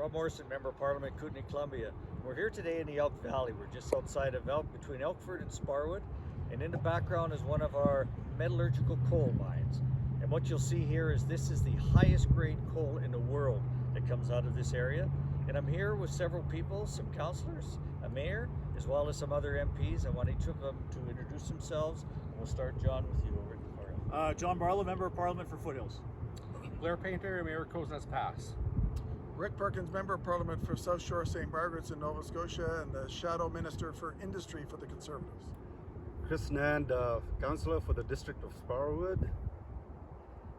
Rob Morrison, Member of Parliament, Kootenay, Columbia. We're here today in the Elk Valley. We're just outside of Elk, between Elkford and Sparwood, and in the background is one of our metallurgical coal mines. And what you'll see here is this is the highest grade coal in the world that comes out of this area. And I'm here with several people, some councillors, a mayor, as well as some other MPs. I want each of them to introduce themselves. And we'll start, John, with you over at the Parliament. John Barlow, Member of Parliament for Foothills. Blair Painter, Mayor Crowsnest Pass. Rick Perkins, Member of Parliament for South Shore St. Margaret's in Nova Scotia and the Shadow Minister for Industry for the Conservatives. Chris Nand, Councillor for the District of Sparwood.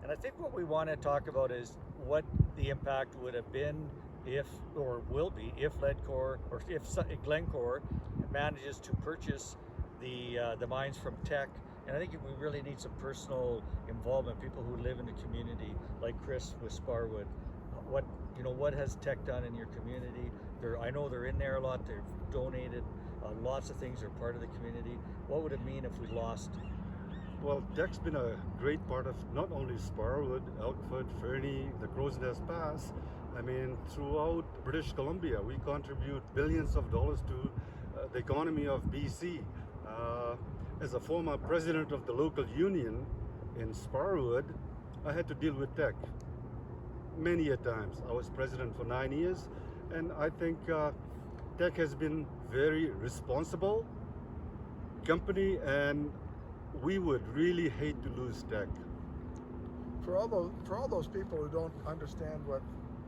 And I think what we want to talk about is what the impact would have been if, or will be, if Ledcor, or if Glencore manages to purchase the mines from Teck. And I think we really need some personal involvement, people who live in the community, like Chris with Sparwood. What has Teck done in your community? I know they're in there a lot. They've donated lots of things. They're part of the community. What would it mean if we lost? Well, Teck's been a great part of not only Sparwood, Elkford, Fernie, the Crowsnest Pass. I mean, throughout British Columbia, we contribute billions of dollars to the economy of BC. As a former president of the local union in Sparwood, I had to deal with Teck many a times. I was president for 9 years, and I think Teck has been very responsible company, and we would really hate to lose Teck. For all those people who don't understand what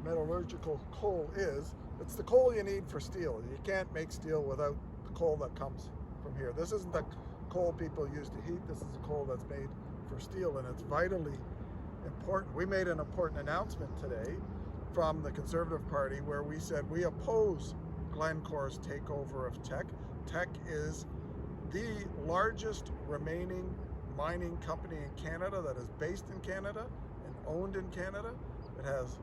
metallurgical coal is, it's the coal you need for steel. You can't make steel without the coal that comes from here. This isn't the coal people use to heat. This is the coal that's made for steel, and it's vitally important. We made an important announcement today from the Conservative Party where we said we oppose Glencore's takeover of Teck. Teck is the largest remaining mining company in Canada that is based in Canada and owned in Canada. It has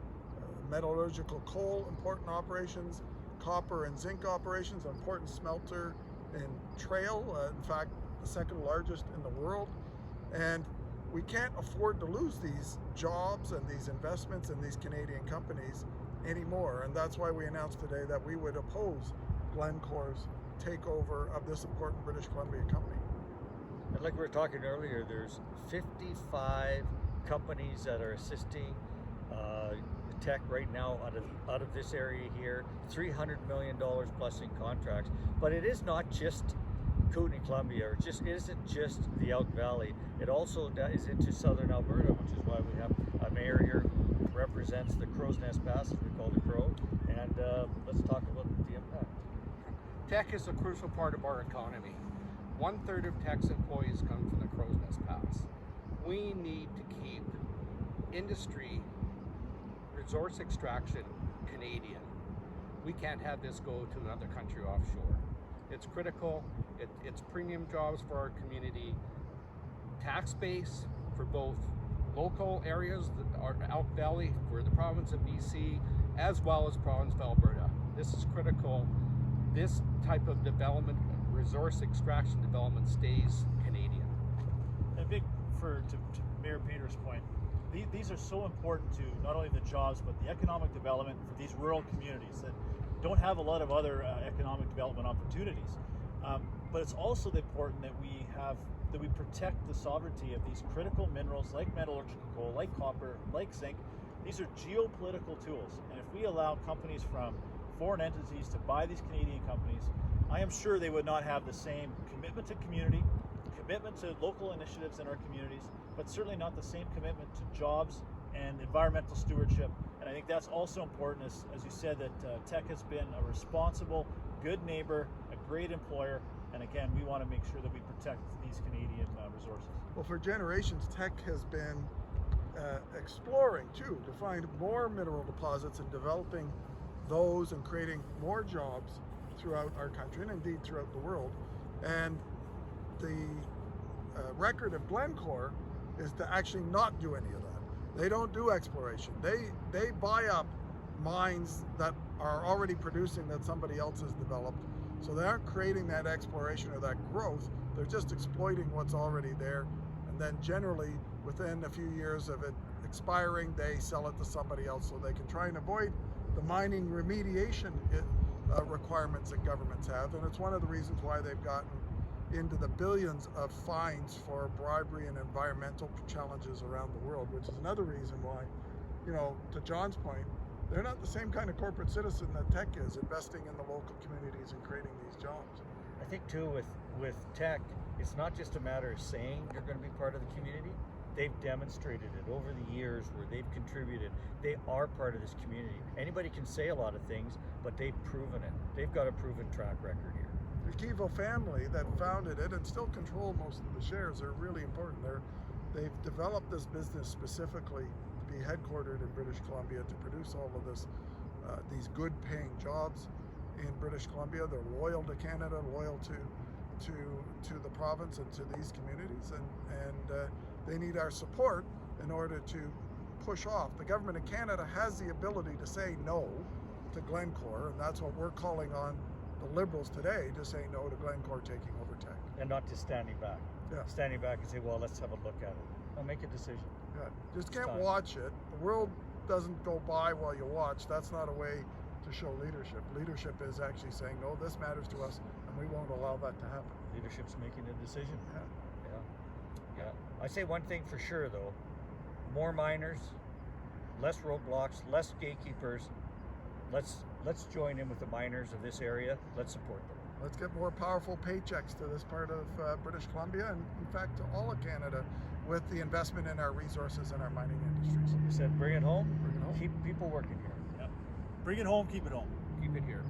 metallurgical coal, important operations, copper and zinc operations, an important smelter in Trail, in fact, the second largest in the world. And we can't afford to lose these jobs and these investments in these Canadian companies anymore. And that's why we announced today that we would oppose Glencore's takeover of this important British Columbia company. And like we were talking earlier, there's 55 companies that are assisting Teck right now out of this area here, $300 million plus in contracts. But it is not just Kootenay, Columbia, or it isn't just the Elk Valley. It also is into southern Alberta, which is why we have a mayor here who represents the Crowsnest Pass, as we call the Crow. And let's talk about the impact. Teck is a crucial part of our economy. 1/3 of Teck's employees come from the Crowsnest Pass. We need to keep industry, resource extraction Canadian. We can't have this go to another country offshore. It's critical. It's premium jobs for our community, tax base for both local areas, our Elk Valley, for the province of BC, as well as province of Alberta. This is critical. This type of development, resource extraction development, stays Canadian. And to Mayor Painter's point, these are so important to not only the jobs, but the economic development for these rural communities that don't have a lot of other economic development opportunities. But it's also important that we protect the sovereignty of these critical minerals like metallurgical coal, like copper, like zinc. These are geopolitical tools, and if we allow companies from foreign entities to buy these Canadian companies, I am sure they would not have the same commitment to community, commitment to local initiatives in our communities, but certainly not the same commitment to jobs and environmental stewardship. And I think that's also important, as you said, that Teck has been a responsible, good neighbor, a great employer, and again, we want to make sure that we protect these Canadian resources. Well, for generations, Teck has been exploring too to find more mineral deposits and developing those and creating more jobs throughout our country and indeed throughout the world. And the record of Glencore is to actually not do any of that. They don't do exploration. They buy up mines that are already producing that somebody else has developed. So they aren't creating that exploration or that growth. They're just exploiting what's already there. And then generally within a few years of it expiring, they sell it to somebody else so they can try and avoid the mining remediation requirements that governments have, and it's one of the reasons why they've gotten into the billions of fines for bribery and environmental challenges around the world, which is another reason why, you know, to John's point, they're not the same kind of corporate citizen that Teck is, investing in the local communities and creating these jobs. I think too with Teck, it's not just a matter of saying you're going to be part of the community. They've demonstrated it over the years where they've contributed. They are part of this community. Anybody can say a lot of things, but they've proven it. They've got a proven track record here. The Keevo family that founded it and still control most of the shares are really important. They've developed this business specifically to be headquartered in British Columbia to produce all of this, these good-paying jobs in British Columbia. They're loyal to Canada, loyal to the province and to these communities, and they need our support in order to push off. The government of Canada has the ability to say no to Glencore, and that's what we're calling on the Liberals today, to say no to Glencore taking over Teck. And not just standing back. Yeah. Standing back and say, well, let's have a look at it. I'll make a decision. Yeah. Just can't time. watch it. The world doesn't go by while you watch. That's not a way to show leadership. Leadership is actually saying, no, this matters to us, and we won't allow that to happen. Leadership's making a decision. Yeah. Yeah. I say one thing for sure though, more miners, less roadblocks, less gatekeepers. Let's join in with the miners of this area. Let's support them. Let's get more powerful paychecks to this part of British Columbia, and in fact to all of Canada, with the investment in our resources and our mining industries. You said bring it home. Bring it home. Keep people working here. Yep. Bring it home, keep it home. Keep it here.